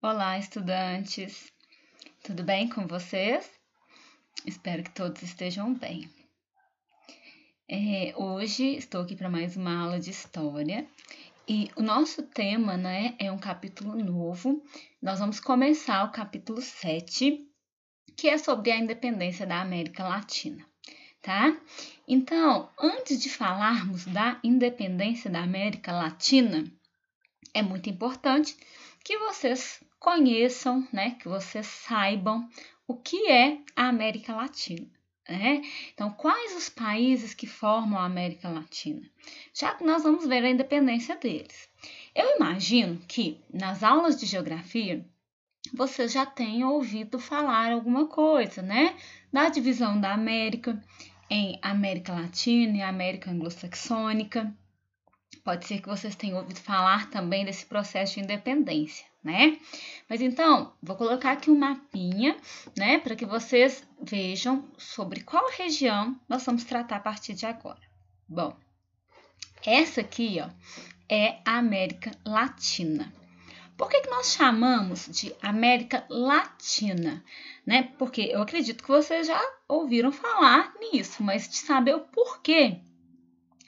Olá, estudantes! Tudo bem com vocês? Espero que todos estejam bem. Hoje estou aqui para mais uma aula de História e o nosso tema, é um capítulo novo. Nós vamos começar o capítulo 7, que é sobre a independência da América Latina, tá? Então, antes de falarmos da independência da América Latina, é muito importante que vocês conheçam, que vocês saibam o que é a América Latina. Então, quais os países que formam a América Latina? Já que nós vamos ver a independência deles. Eu imagino que nas aulas de geografia vocês já tenham ouvido falar alguma coisa, da divisão da América em América Latina e América Anglo-Saxônica. Pode ser que vocês tenham ouvido falar também desse processo de independência, Mas então, vou colocar aqui um mapinha, para que vocês vejam sobre qual região nós vamos tratar a partir de agora. Bom, essa aqui, é a América Latina. Por que nós chamamos de América Latina? Porque eu acredito que vocês já ouviram falar nisso, mas de saber o porquê.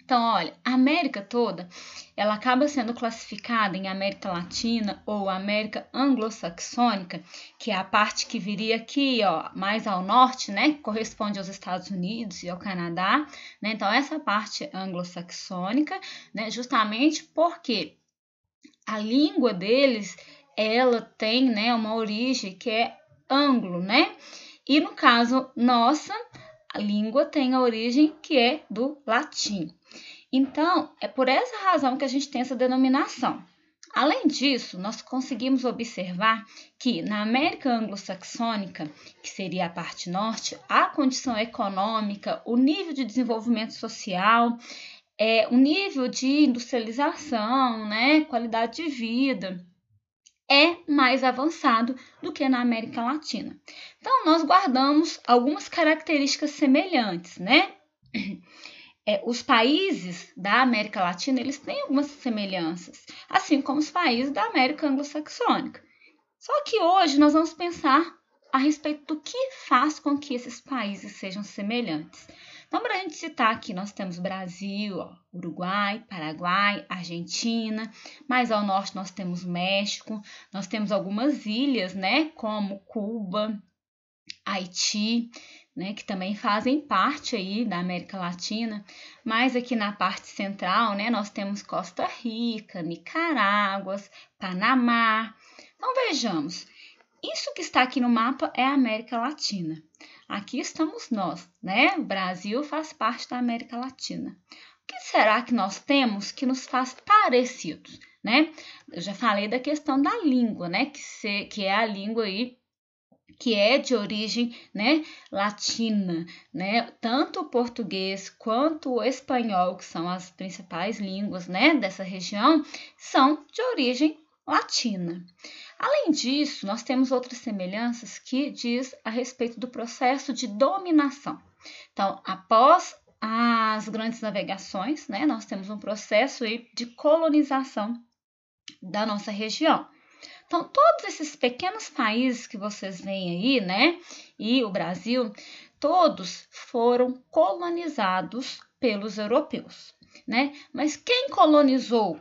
Então, olha, a América toda, ela acaba sendo classificada em América Latina ou América Anglo-Saxônica, que é a parte que viria aqui, mais ao norte, que corresponde aos Estados Unidos e ao Canadá, Então, essa parte anglo-saxônica, justamente porque a língua deles, ela tem, uma origem que é anglo, E no caso nossa, a língua tem a origem que é do latim. Então, é por essa razão que a gente tem essa denominação. Além disso, nós conseguimos observar que na América Anglo-Saxônica, que seria a parte norte, a condição econômica, o nível de desenvolvimento social, o nível de industrialização, qualidade de vida, é mais avançado do que na América Latina. Então, nós guardamos algumas características semelhantes, Os países da América Latina, eles têm algumas semelhanças, assim como os países da América Anglo-Saxônica. Só que hoje nós vamos pensar a respeito do que faz com que esses países sejam semelhantes. Então, para a gente citar aqui, nós temos Brasil, Uruguai, Paraguai, Argentina, mais ao norte nós temos México, nós temos algumas ilhas, como Cuba, Haiti, que também fazem parte aí da América Latina, mas aqui na parte central, nós temos Costa Rica, Nicarágua, Panamá. Então, vejamos, isso que está aqui no mapa é a América Latina. Aqui estamos nós, O Brasil faz parte da América Latina. O que será que nós temos que nos faz parecidos, Eu já falei da questão da língua, que é a língua aí que é de origem, latina, Tanto o português quanto o espanhol, que são as principais línguas, dessa região, são de origem latina. Além disso, nós temos outras semelhanças que diz a respeito do processo de dominação. Então, após as grandes navegações, nós temos um processo aí de colonização da nossa região. Então, todos esses pequenos países que vocês veem aí, e o Brasil, todos foram colonizados pelos europeus, Mas quem colonizou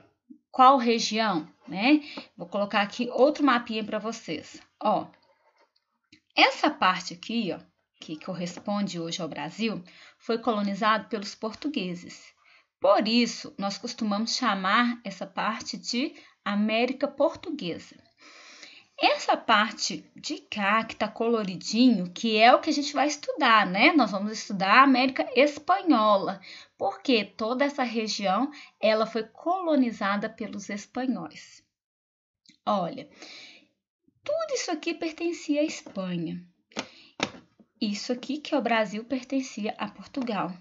qual região, Vou colocar aqui outro mapinha para vocês. Essa parte aqui, que corresponde hoje ao Brasil, foi colonizado pelos portugueses. Por isso, nós costumamos chamar essa parte de América Portuguesa. Essa parte de cá, que está coloridinho, que é o que a gente vai estudar, Nós vamos estudar a América Espanhola, porque toda essa região, ela foi colonizada pelos espanhóis. Olha, tudo isso aqui pertencia à Espanha. Isso aqui, que é o Brasil, pertencia a Portugal.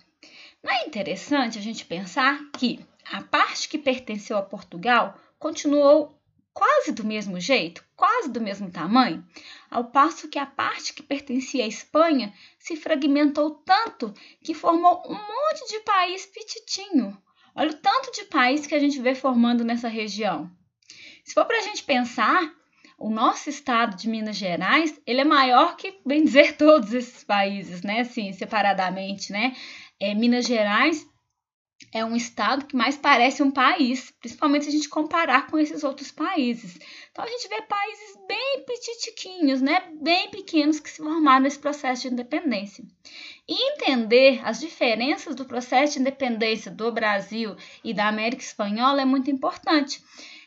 Não é interessante a gente pensar que a parte que pertenceu a Portugal continuou quase do mesmo jeito, quase do mesmo tamanho, ao passo que a parte que pertencia à Espanha se fragmentou tanto que formou um monte de país petitinho. Olha o tanto de país que a gente vê formando nessa região. Se for para a gente pensar, o nosso estado de Minas Gerais, ele é maior que, bem dizer, todos esses países, né? Assim, separadamente, né? Minas Gerais é um estado que mais parece um país, principalmente se a gente comparar com esses outros países. Então, a gente vê países bem petitiquinhos, né? Bem pequenos que se formaram nesse processo de independência. E entender as diferenças do processo de independência do Brasil e da América Espanhola é muito importante.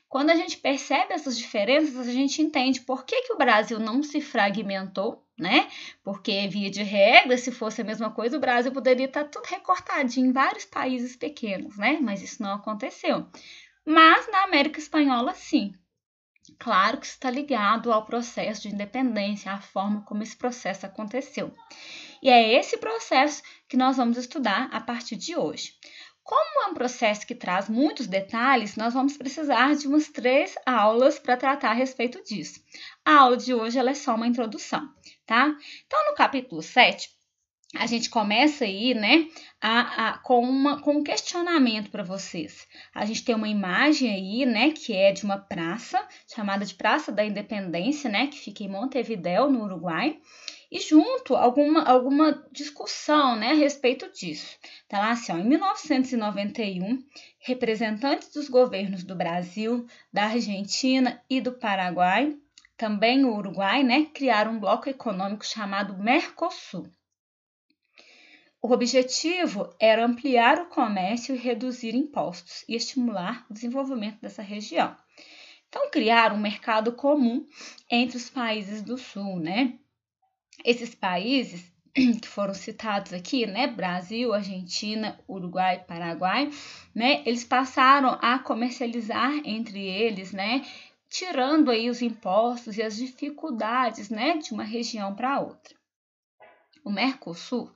Quando a gente percebe essas diferenças, a gente entende por que o Brasil não se fragmentou, né? Porque, via de regra, se fosse a mesma coisa, o Brasil poderia estar tudo recortadinho em vários países pequenos, né? Mas isso não aconteceu. Mas na América Espanhola, sim. Claro que isso está ligado ao processo de independência, à forma como esse processo aconteceu. E é esse processo que nós vamos estudar a partir de hoje. Como é um processo que traz muitos detalhes, nós vamos precisar de umas 3 aulas para tratar a respeito disso. A aula de hoje ela é só uma introdução, tá? Então, no capítulo 7, a gente começa aí, né, com um questionamento para vocês. A gente tem uma imagem aí, né, que é de uma praça, chamada de Praça da Independência, né, que fica em Montevidéu, no Uruguai. E junto alguma discussão, né, a respeito disso. Tá lá assim, ó, em 1991, representantes dos governos do Brasil, da Argentina e do Paraguai, também o Uruguai, né, criaram um bloco econômico chamado Mercosul. O objetivo era ampliar o comércio e reduzir impostos e estimular o desenvolvimento dessa região. Então, criaram um mercado comum entre os países do Sul, né? Esses países que foram citados aqui, né, Brasil, Argentina, Uruguai, Paraguai, né, eles passaram a comercializar entre eles, né, tirando aí os impostos e as dificuldades, né, de uma região para outra. O Mercosul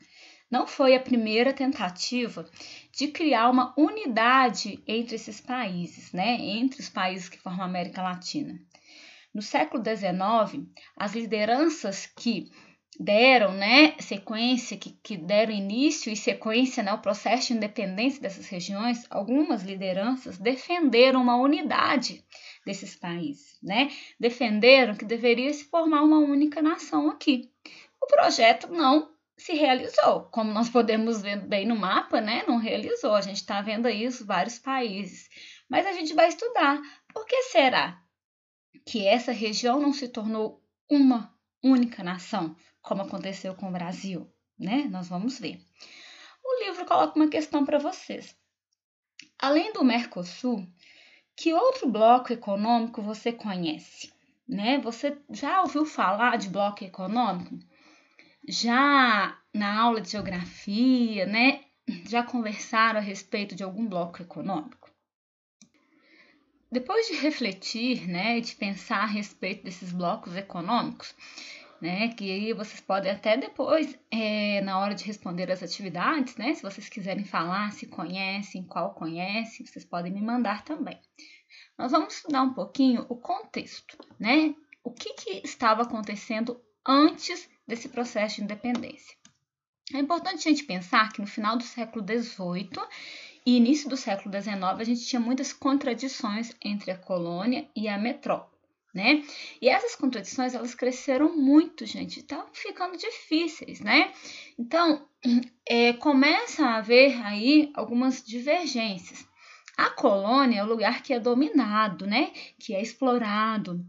não foi a primeira tentativa de criar uma unidade entre esses países, né, entre os países que formam a América Latina. No século XIX, as lideranças que deram, né, sequência, que deram início e sequência, né, ao processo de independência dessas regiões, algumas lideranças defenderam uma unidade desses países, né, defenderam que deveria se formar uma única nação aqui. O projeto não se realizou, como nós podemos ver bem no mapa, né, não realizou, a gente está vendo aí os vários países, mas a gente vai estudar, por que será que essa região não se tornou uma única nação, como aconteceu com o Brasil, né? Nós vamos ver. O livro coloca uma questão para vocês. Além do Mercosul, que outro bloco econômico você conhece, né? Você já ouviu falar de bloco econômico? Já na aula de geografia, né? Já conversaram a respeito de algum bloco econômico? Depois de refletir, né, de pensar a respeito desses blocos econômicos, né, que aí vocês podem até depois, na hora de responder as atividades, né, se vocês quiserem falar se conhecem, qual conhecem, vocês podem me mandar também. Nós vamos estudar um pouquinho o contexto, né, o que estava acontecendo antes desse processo de independência. É importante a gente pensar que no final do século XVIII e início do século XIX, a gente tinha muitas contradições entre a colônia e a metrópole, né? E essas contradições, elas cresceram muito, gente, estavam ficando difíceis, né? Então, começa a haver aí algumas divergências. A colônia é o lugar que é dominado, né? Que é explorado.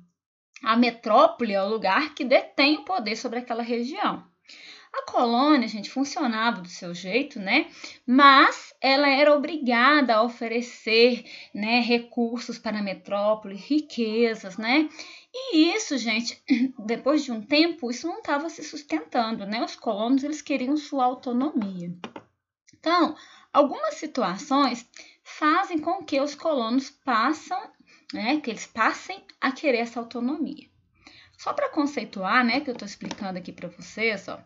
A metrópole é o lugar que detém o poder sobre aquela região. A colônia, gente, funcionava do seu jeito, né? Mas ela era obrigada a oferecer, né, recursos para a metrópole, riquezas, né? E isso, gente, depois de um tempo, isso não estava se sustentando, né? Os colonos, eles queriam sua autonomia. Então, algumas situações fazem com que os colonos que eles passem a querer essa autonomia. Só para conceituar, né, que eu estou explicando aqui para vocês, ó,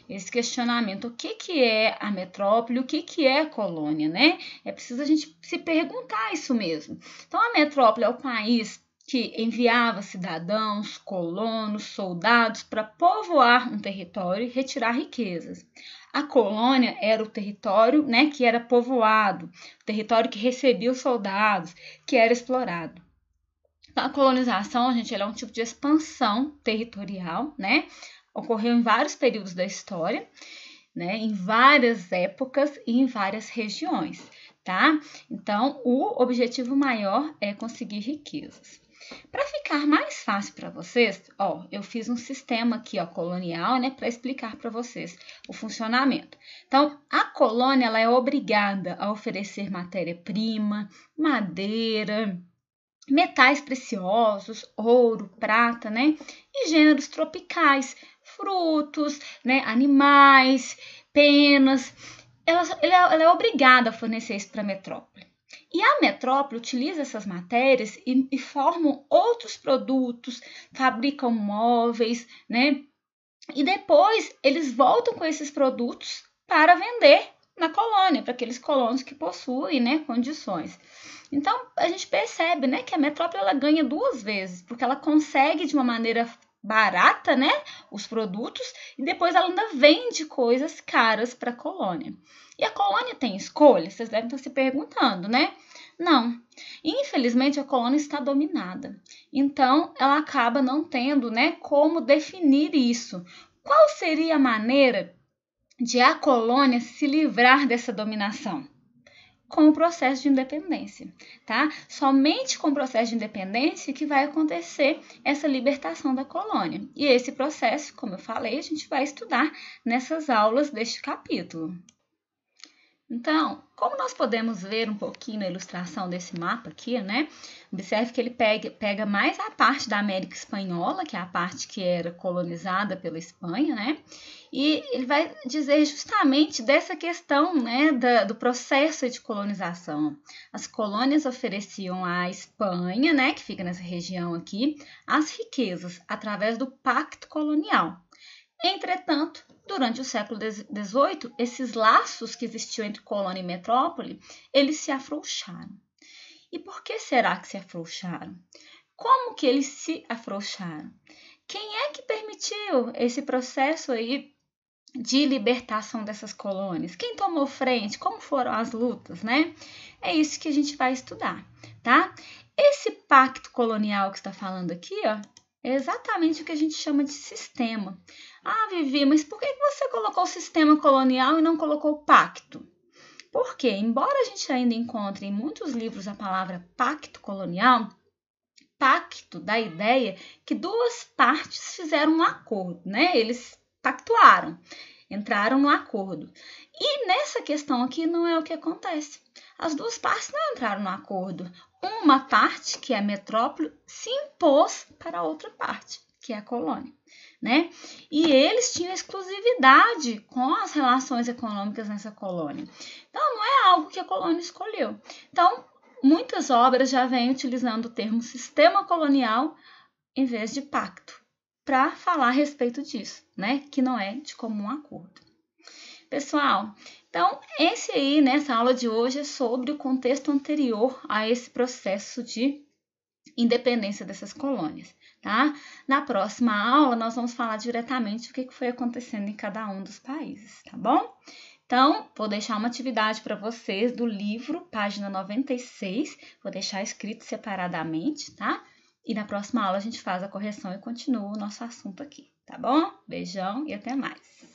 esse questionamento, o que é a metrópole, o que é a colônia, né? É preciso a gente se perguntar isso mesmo. Então, a metrópole é o país que enviava cidadãos, colonos, soldados para povoar um território e retirar riquezas. A colônia era o território, né, que era povoado, o território que recebia os soldados, que era explorado. Então, a colonização, gente, ela é um tipo de expansão territorial, né? Ocorreu em vários períodos da história, né? Em várias épocas e em várias regiões, tá? Então, o objetivo maior é conseguir riquezas. Para ficar mais fácil para vocês, ó, eu fiz um sistema aqui, ó, colonial, né, para explicar para vocês o funcionamento. Então, a colônia ela é obrigada a oferecer matéria-prima, madeira, metais preciosos, ouro, prata, né, e gêneros tropicais, frutos, né, animais, penas. Ela é obrigada a fornecer isso para a metrópole. E a metrópole utiliza essas matérias e formam outros produtos, fabricam móveis, né? E depois eles voltam com esses produtos para vender na colônia, para aqueles colonos que possuem, né, condições. Então, a gente percebe, né, que a metrópole ela ganha duas vezes, porque ela consegue de uma maneira barata, né, os produtos, e depois ela ainda vende coisas caras para a colônia. E a colônia tem escolha? Vocês devem estar se perguntando, né? Não. Infelizmente, a colônia está dominada. Então, ela acaba não tendo, né, como definir isso. Qual seria a maneira de a colônia se livrar dessa dominação? Com o processo de independência, tá? Somente com o processo de independência que vai acontecer essa libertação da colônia. E esse processo, como eu falei, a gente vai estudar nessas aulas deste capítulo. Então, como nós podemos ver um pouquinho na ilustração desse mapa aqui, né? Observe que ele pega mais a parte da América Espanhola, que é a parte que era colonizada pela Espanha, né? E ele vai dizer justamente dessa questão, né, do processo de colonização. As colônias ofereciam à Espanha, né, que fica nessa região aqui, as riquezas através do pacto colonial. Entretanto, durante o século XVIII, esses laços que existiam entre colônia e metrópole, eles se afrouxaram. E por que será que se afrouxaram? Como que eles se afrouxaram? Quem é que permitiu esse processo aí de libertação dessas colônias? Quem tomou frente? Como foram as lutas, né? É isso que a gente vai estudar, tá? Esse pacto colonial que está falando aqui, ó, é exatamente o que a gente chama de sistema. Ah, Vivi, mas por que você colocou o sistema colonial e não colocou o pacto? Porque, embora a gente ainda encontre em muitos livros a palavra pacto colonial, pacto dá a ideia que duas partes fizeram um acordo, né? Eles pactuaram, entraram no acordo. E nessa questão aqui não é o que acontece. As duas partes não entraram no acordo. Uma parte, que é a metrópole, se impôs para a outra parte, que é a colônia, né? E eles tinham exclusividade com as relações econômicas nessa colônia. Então, não é algo que a colônia escolheu. Então, muitas obras já vêm utilizando o termo sistema colonial em vez de pacto, para falar a respeito disso, né? Que não é de comum acordo. Pessoal, então nessa aula de hoje é sobre o contexto anterior a esse processo de independência dessas colônias, tá? Na próxima aula nós vamos falar diretamente o que foi acontecendo em cada um dos países, tá bom? Então, vou deixar uma atividade para vocês do livro, página 96, vou deixar escrito separadamente, tá? E na próxima aula a gente faz a correção e continua o nosso assunto aqui, tá bom? Beijão e até mais!